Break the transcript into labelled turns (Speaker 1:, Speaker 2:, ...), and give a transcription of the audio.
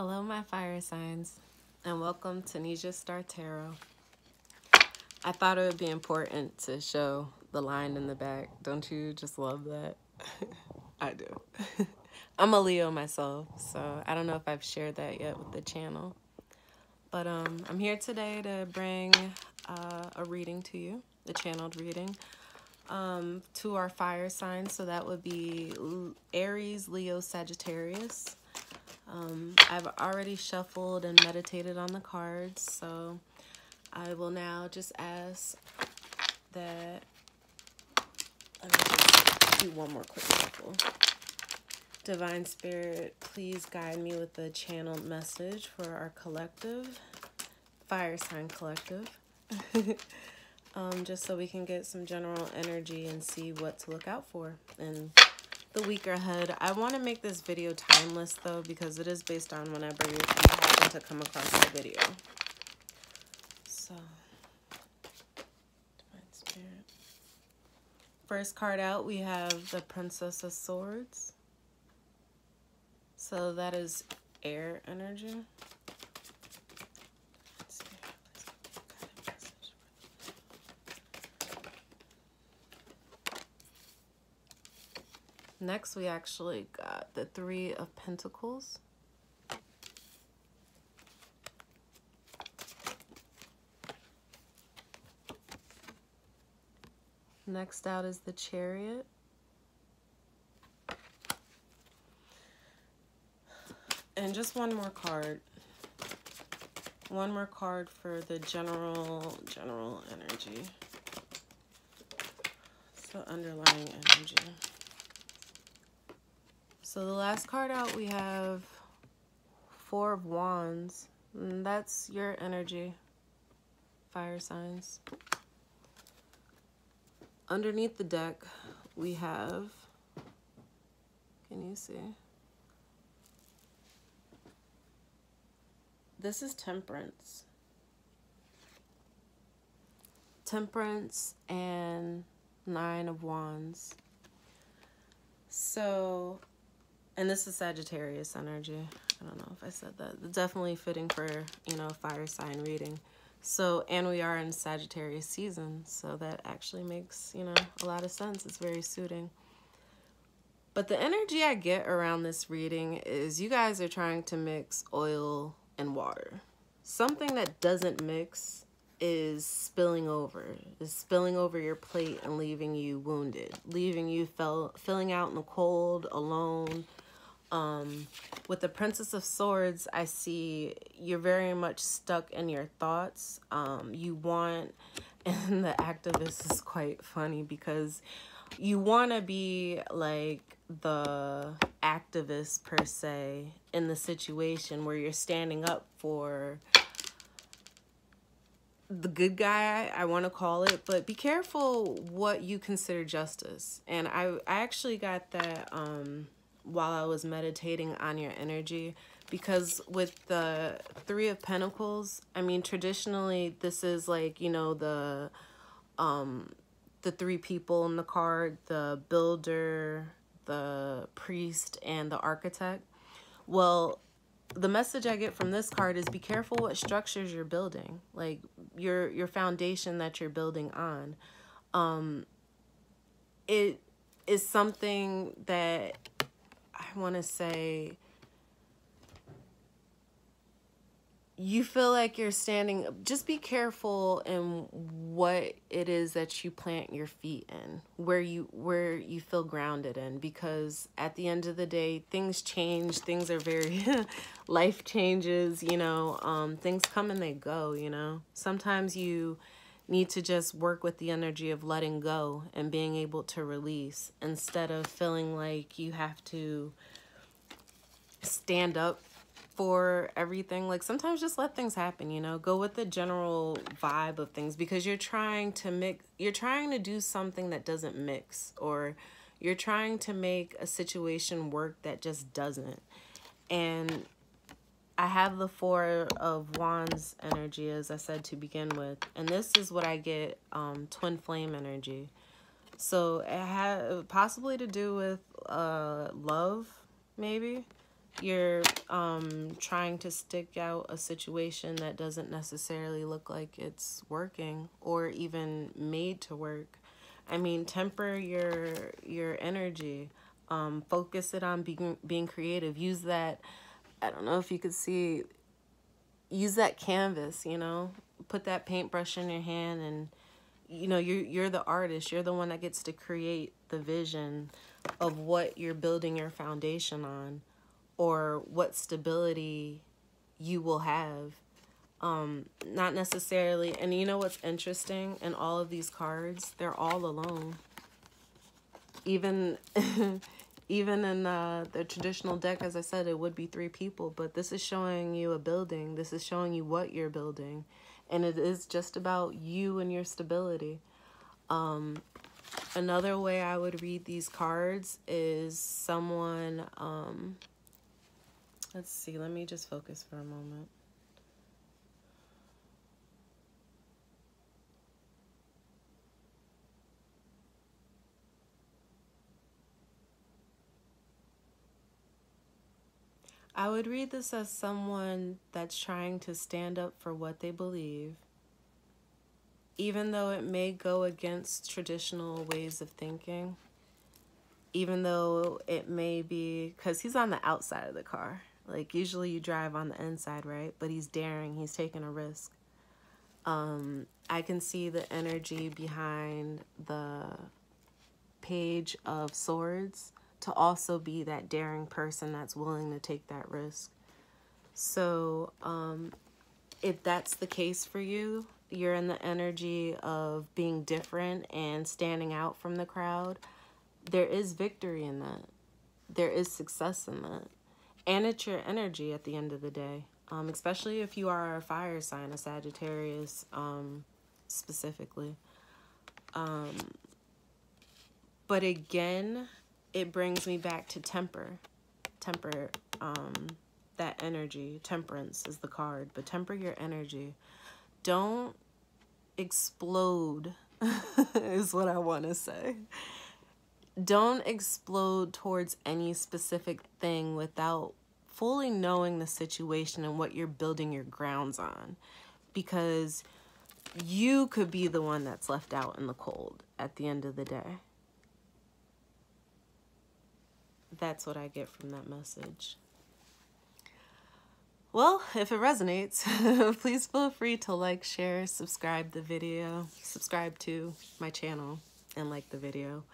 Speaker 1: Hello, my fire signs, and welcome to Nesia Star Tarot. I thought it would be important to show the line in the back. Don't you just love that? I do. I'm a Leo myself, so I don't know if I've shared that yet with the channel. But I'm here today to bring a reading to you, the channeled reading, to our fire signs. So that would be Aries, Leo, Sagittarius. I've already shuffled and meditated on the cards, so I will now just ask that, let me just do one more quick shuffle. Divine Spirit, please guide me with the channeled message for our collective, fire sign collective, just so we can get some general energy and see what to look out for in the week ahead. I want to make this video timeless though, because it is based on whenever you happen to come across the video. So, Divine Spirit. First card out, we have the Princess of Swords. So that is air energy. Next, we actually got the Three of Pentacles. Next out is the Chariot. And just one more card. One more card for the general energy. So underlying energy. So the last card out, we have Four of Wands. And that's your energy, fire signs. Underneath the deck, we have, can you see? This is Temperance. Temperance and Nine of Wands. So, and this is Sagittarius energy. I don't know if I said that. It's definitely fitting for, you know, fire sign reading. So, and we are in Sagittarius season, so that actually makes, you know, a lot of sense. It's very suiting. But the energy I get around this reading is you guys are trying to mix oil and water. Something that doesn't mix is spilling over your plate and leaving you wounded, leaving you filling out in the cold, alone. With the Princess of Swords, I see you're very much stuck in your thoughts. You want, and the activist is quite funny because you want to be like the activist per se in the situation where you're standing up for the good guy, I want to call it, but be careful what you consider justice. And I actually got that while I was meditating on your energy, because with the Three of Pentacles, I mean, traditionally this is like, you know, the three people in the card, the builder, the priest, and the architect. Well, the message I get from this card is be careful what structures you're building, like your foundation that you're building on. It is something that I want to say you feel like you're standing, just be careful in what it is that you plant your feet in, where you feel grounded in, because at the end of the day, things change, things are very, life changes, you know, things come and they go, you know. Sometimes you need to just work with the energy of letting go and being able to release, instead of feeling like you have to stand up for everything. Like, sometimes just let things happen, you know. Go with the general vibe of things, because you're trying to do something that doesn't mix, or you're trying to make a situation work that just doesn't. And I have the Four of Wands energy, as I said to begin with, and this is what I get, twin flame energy. So it had possibly to do with love, maybe. You're trying to stick out a situation that doesn't necessarily look like it's working or even made to work. I mean, temper your energy. Focus it on being creative. Use that, I don't know if you could see, use that canvas, you know? Put that paintbrush in your hand, and you know, you're the artist. You're the one that gets to create the vision of what you're building your foundation on, or what stability you will have. Not necessarily, and you know what's interesting? In all of these cards, they're all alone. Even even in the traditional deck, as I said, it would be 3 people, but this is showing you a building. This is showing you what you're building, and it is just about you and your stability. Another way I would read these cards is someone, let's see, let me just focus for a moment. I would read this as someone that's trying to stand up for what they believe, even though it may go against traditional ways of thinking, even though it may be, because he's on the outside of the car. Like, usually you drive on the inside, right? But he's daring, he's taking a risk. I can see the energy behind the Page of Swords to also be that daring person that's willing to take that risk. So if that's the case for you, you're in the energy of being different and standing out from the crowd, there is victory in that. There is success in that. And it's your energy at the end of the day, especially if you are a fire sign, a Sagittarius specifically. But again, it brings me back to temper. Temper, that energy. Temperance is the card, but temper your energy. Don't explode, is what I want to say. Don't explode towards any specific thing without fully knowing the situation and what you're building your grounds on. Because you could be the one that's left out in the cold at the end of the day. That's what I get from that message. Well, if it resonates, please feel free to like, share, subscribe the video, subscribe to my channel, and like the video.